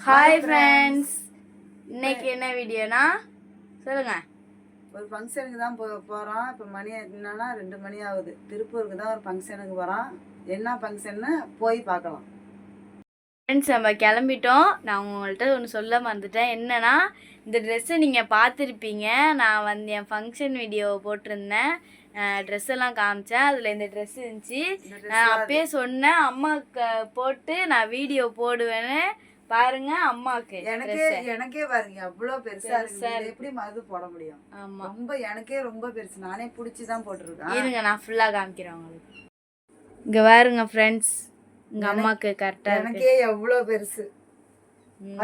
Hi friends, இன்னைக்கு என்ன வீடியோனா சொல்லுங்க. ஒரு ஃபங்க்ஷனுக்கு தான் போகிறோம். இப்போ மணி என்னன்னா 2 மணி ஆகுது. திருப்பூருக்கு தான் ஒரு ஃபங்க்ஷனுக்கு போகிறோம். என்ன ஃபங்க்ஷன்னு போய் பார்க்கலாம். ஃப்ரெண்ட்ஸ், நம்ம கிளம்பிட்டோம். நான் உங்கள்கிட்ட ஒன்று சொல்ல மறந்துட்டேன். என்னன்னா, இந்த ட்ரெஸ்ஸை நீங்கள் பார்த்துருப்பீங்க. நான் என் ஃபங்க்ஷன் வீடியோ போட்டிருந்தேன். ட்ரெஸ் எல்லாம் காமிச்சேன். அதில் இந்த ட்ரெஸ் இருந்துச்சு. நான் அப்பயே சொன்னேன் அம்மாவுக்கு போட்டு நான் வீடியோ போடுவேன்னு. பாருங்க, அம்மாக்கு எனக்கே பாருங்க எவ்வளோ பெருசா இருக்கு. எப்படி மது போட முடியும்? ஆமா, எனக்கே ரொம்ப பெருசு. நானே பிடிச்சி தான் போட்டிருக்கேன். இருங்க, நான் ஃபுல்லா காமிக்கிறேன் உங்களுக்கு. இங்க பாருங்க ஃப்ரெண்ட்ஸ், எங்க அம்மாக்கு கரெக்டா எனக்கே எவ்வளோ பெருசு.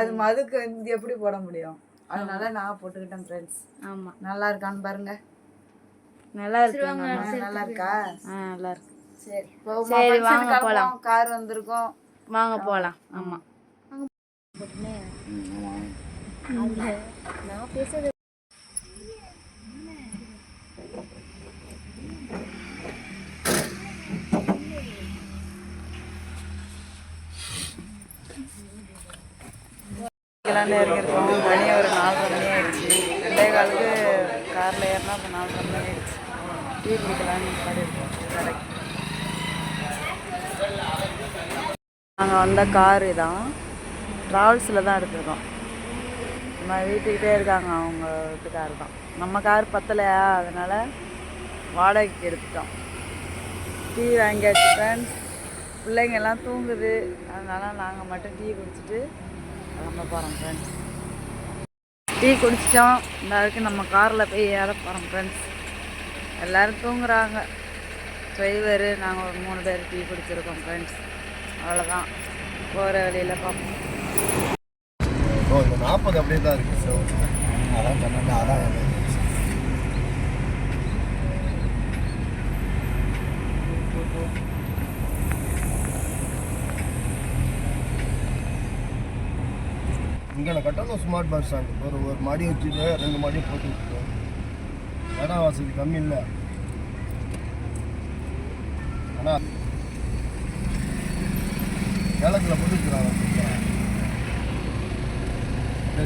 அது மதுக்கு எப்படி போட முடியும்? அதனால நான் போட்டுக்கிட்டேன் ஃப்ரெண்ட்ஸ். ஆமா, நல்லா இருக்கான்னு பாருங்க. நல்லா இருக்கு. நல்லா இருக்கா? நல்லா இருக்கு. சரி வாங்க போலாம். கார் வந்திருக்கோம், வாங்க போலாம். ஆமா, நான் பேசுறது இறங்கியிருக்கோம். மணி ஒரு 4:30 மணி ஆயிடுச்சு. 2:15 காரில் ஏறினா இப்போ 4:30 மணி ஆயிடுச்சு. டீ குடிக்கலான்னு இருக்கோம் கடைக்கு. நாங்கள் வந்த கார் தான் ட்ராவல்ஸில் தான் எடுத்துருக்கோம். நம்ம வீட்டுக்கிட்டே இருக்காங்க, அவங்க வீட்டுக்கார் தான். நம்ம கார் பத்தலையா, அதனால் வாடகைக்கு எடுத்துட்டோம். டீ வாங்கியாச்சு ஃப்ரெண்ட்ஸ். பிள்ளைங்கெல்லாம் தூங்குது, அதனால் நாங்கள் மட்டும் டீ குடிச்சிட்டு கிளம்ப போகிறோம் ஃப்ரெண்ட்ஸ். டீ குடிச்சிட்டோம். இந்த அளவுக்கு நம்ம காரில் போய் ஏற போகிறோம் ஃப்ரெண்ட்ஸ். எல்லோரும் தூங்குறாங்க. டிரைவரு நாங்கள் ஒரு 3 பேர் டீ குடிச்சிருக்கோம் ஃப்ரெண்ட்ஸ். அவ்வளோதான், போகிற வழியில் பார்ப்போம். இந்த 40 அப்படியே தான் இருக்குது. ஸோ அதான் சொன்னேன், அதான் இங்கே நான் கட்டணும். ஸ்மார்ட் பஸ் ஸ்டாண்டு ஒரு மாடி வச்சுட்டு 2 மாடியும் போட்டு விட்டுருக்கோம். இடம் வசதி கம்மி இல்லை. ஆனால் ஏலத்தில் போட்டு வச்சுக்கிறாங்க.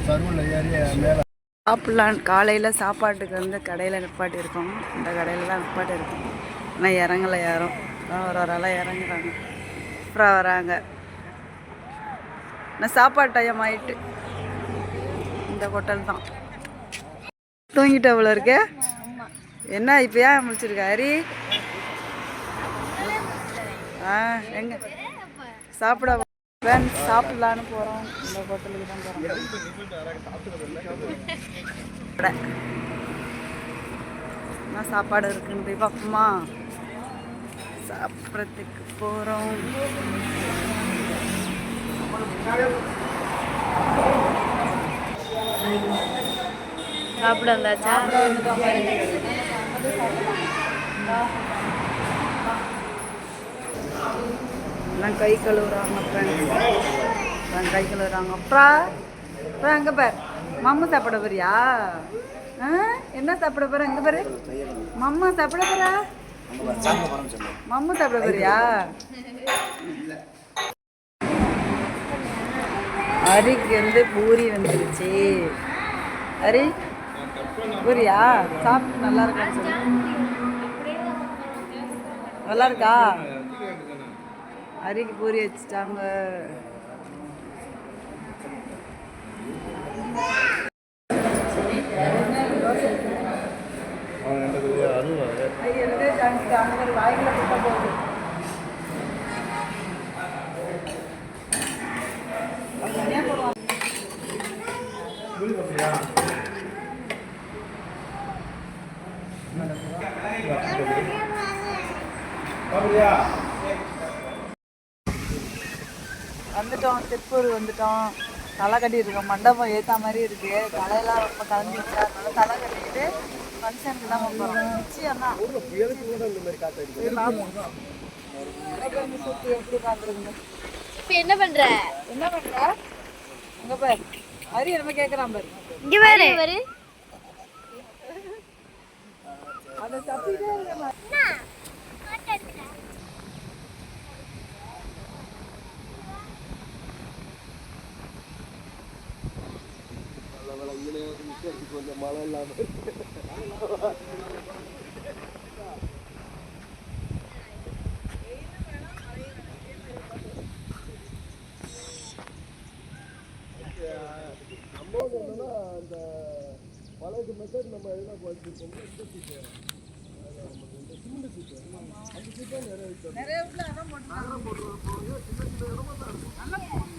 சர்வலில் ஏறி மேலே சாப்பிட்லான்னு காலையில் சாப்பாட்டுக்கு வந்து கடையில் நிப்பாட்டி இருக்கோம். இந்த கடையில் தான் நிப்பாட்டி இருக்கோம். ஆனால் இறங்கலை யாரும். ஒரு ஆளாக இறங்குறாங்க, அப்புறம் வராங்க. நான் சாப்பாடு டைம் ஆகிட்டு இந்த ஹோட்டல் தான். தூங்கிட்ட அவ்வளோ இருக்கு. என்ன இப்போ ஏன் முடிச்சிருக்க ஹரி? எங்கே சாப்பிட ஃப்ரெண்ட்ஸ் சாப்பிட்லான்னு போகிறோம். இந்த ஹோட்டலுக்கு தான் போகிறோம். என்ன சாப்பாடு இருக்குன்னு போய் பார்ப்போமா? சாப்பிட்றதுக்கு போகிறோம். சாப்பிட வந்தாச்சா? எல்லாம் கை கழுவுறாங்க ஃப்ரெண்ட்ஸ். கை கழுவுறாங்க. அப்புறம் அங்கே பார், மம்மு சாப்பிட போறியா? என்ன சாப்பிட போற? எங்கே பாரு, மம்மா சாப்பிட போறா. மம்மு சாப்பிட போறியா? ஹரிக்கு வந்து பூரி வந்துருச்சு. ஹரி பூரியா சாப்பிட்டு நல்லா இருக்கான்னு சொல்லு. நல்லா இருக்கா? ஹரிக்கு பூரி வச்சுட்டாங்க. வாய்க்குள்ள போட்டா போகுது. வந்துட்டோம், திருப்பூர் வந்துட்டோம். தலை கட்டியிருக்கோம். மண்டபம் ஏற்ற மாதிரி இருக்குது. தலையெல்லாம் ரொம்ப கலந்துச்சு. அதனால தலை கட்டிக்கிட்டு ஃபங்க்ஷனுக்கு தான் போகிறோம். நிச்சயம் தான். சுற்றி எப்படி பார்த்துருக்குங்க. இப்போ என்ன பண்ற? அங்கே பாரு, ஹரி நம்ம கேட்குறான் பாரு. இங்கே பாரு. அதை தப்பிட்டே இருக்க. கொஞ்சம் மழை இல்லாமல் நம்ம என்னன்னா அந்த பழைய மெத்தட் நம்ம எதுனா வச்சுருக்கோம்னா இந்த சீட்டு நமக்கு இந்த சிமெண்ட் சீட்டு அந்த சீட்டை நிறைய போட்டுருவாங்க சின்ன சின்ன இடமா தான் இருக்கும்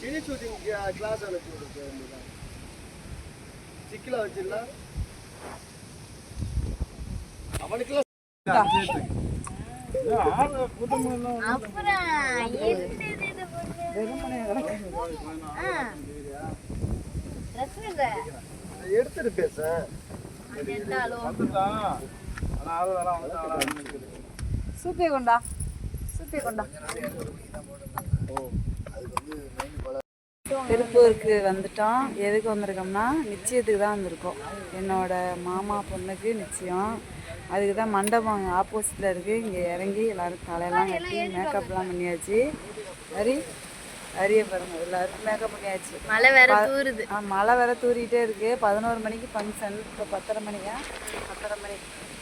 மினி ஷூட்டிங் கிளாஸ் அனுப்பி கொடுக்க வேண்டியதான் சிக்கில வச்சிடலாம் அவனுக்குலாம் எடுத்துட்டு பேச சூப்பே கொண்டா சூப்பே கொண்டா. திருப்பூருக்கு வந்துட்டோம். எதுக்கு வந்திருக்கோம்னா நிச்சயத்துக்கு தான் வந்திருக்கோம். என்னோட மாமா பொண்ணுக்கு நிச்சயம். அதுக்கு தான் மண்டபம் ஆப்போசிட்டில் இருக்குது. இங்கே இறங்கி எல்லோரும் தலையெல்லாம் கட்டி மேக்கப்லாம் பண்ணியாச்சு. அரிய பாருங்க எல்லாருக்கும் மேக்கப் பண்ணியாச்சு. மழை வேற தூருது. மழை வேற தூரிகிட்டே இருக்குது. 11 மணிக்கு ஃபங்க்ஷன். இப்போ 10:30 மணிக்கா 10:30 மணி.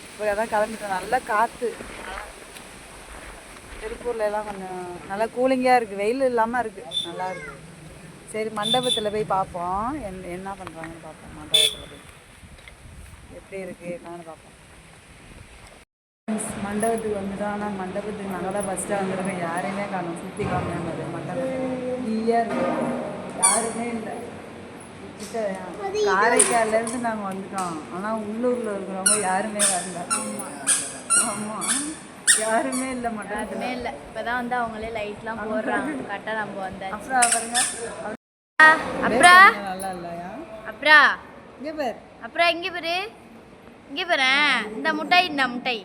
இப்போ அதான் கிளம்பிட்டோம். நல்லா காற்று. திருப்பூர்ல எல்லாம் கொஞ்சம் நல்லா கூலிங்காக இருக்குது. வெயில் இல்லாமல் இருக்குது. நல்லா இருக்குது. சரி மண்டபத்தில் போய் பார்ப்போம். என்ன பண்ணுறாங்கன்னு பார்ப்போம். மண்டபத்தில் போய் எப்படி இருக்குது என்னன்னு பார்ப்போம். மண்டபத்துக்கு வந்துட்டோம். ஆனால் மண்டபத்துக்கு நாங்கள் தான் ஃபஸ்ட்டாக வந்துருக்கோம். யாரையுமே காணும். சுற்றி காமியாமல் மண்டபம் ஃப்ரீயாக இருக்குது. யாருமே இல்லை. காரைக்கால்லேருந்து நாங்கள் வந்துட்டோம். ஆனால் உள்ளூரில் இருக்கிறவங்க யாருமே வரல. ஆமாம் யாருமே இல்லை. யாருமே இல்லை. இப்போதான் வந்து அவங்களே லைட்லாம் போடுறாங்க. கரெக்டாக நம்ம வந்தாச்சு. அப்புறம் பாருங்க அப்புறம் நல்லா இல்லையா? அப்புறம் இங்கே பேர் அப்புறம் இங்கே பாரு. இங்கே பாரு. இந்த முட்டை இந்த முட்டை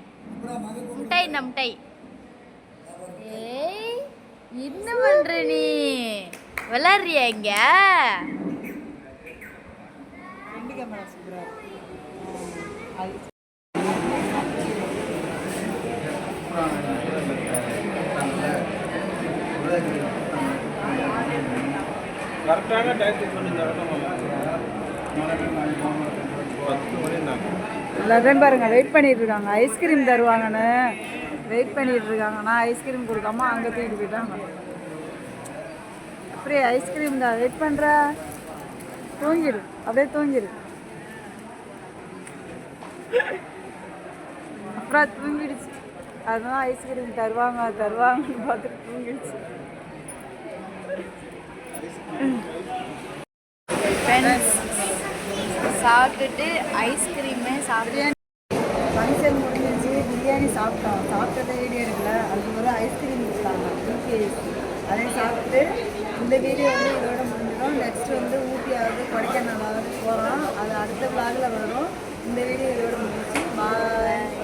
முட்டை இந்த முட்டை. ஏய் என்ன பண்ற நீ? விளையாடுறியா இங்க? ரெண்டு கேமரா சூப்பரா கரெக்டான டைத்துக்கு சொன்னீங்க. எல்லாரும் பாருங்க வெயிட் பண்ணிட்டு இருக்காங்க. ஐஸ்கிரீம் தருவாங்கன்னு வெயிட் பண்ணிட்டு இருக்காங்கன்னா ஐஸ்கிரீம் கொடுக்காம அங்கே தூக்கிட்டு போயிட்டாங்க. அப்படியே ஐஸ்கிரீம் தான் வெயிட் பண்ணுற. தூங்கிடு அப்படியே தூங்கிடு. அப்புறம் தூங்கிடுச்சு. அதுதான் ஐஸ்கிரீம் தருவாங்கன்னு பார்த்துட்டு தூங்கிடுச்சு. சாப்பிட்டுட்டு ஐஸ்கிரீமு சாப்பிட்டு ஃபங்க்ஷன் முடிஞ்சிச்சு. பிரியாணி சாப்பிட்டோம். சாப்பிட்டதை வீடியோ எடுக்கல. அதுக்கு ஒரு ஐஸ்கிரீம் கொடுத்தாங்க யூபிஎஸ். அதையும் சாப்பிட்டு இந்த வீடியோ வந்து இதோட முடிஞ்சிடும். நெக்ஸ்ட் வந்து ஊட்டியாவது கொடைக்கானலாவது போகிறோம். அது அடுத்த விளாகில் வரும். இந்த வீடியோ இதோட முடிஞ்சிச்சு. பாய்.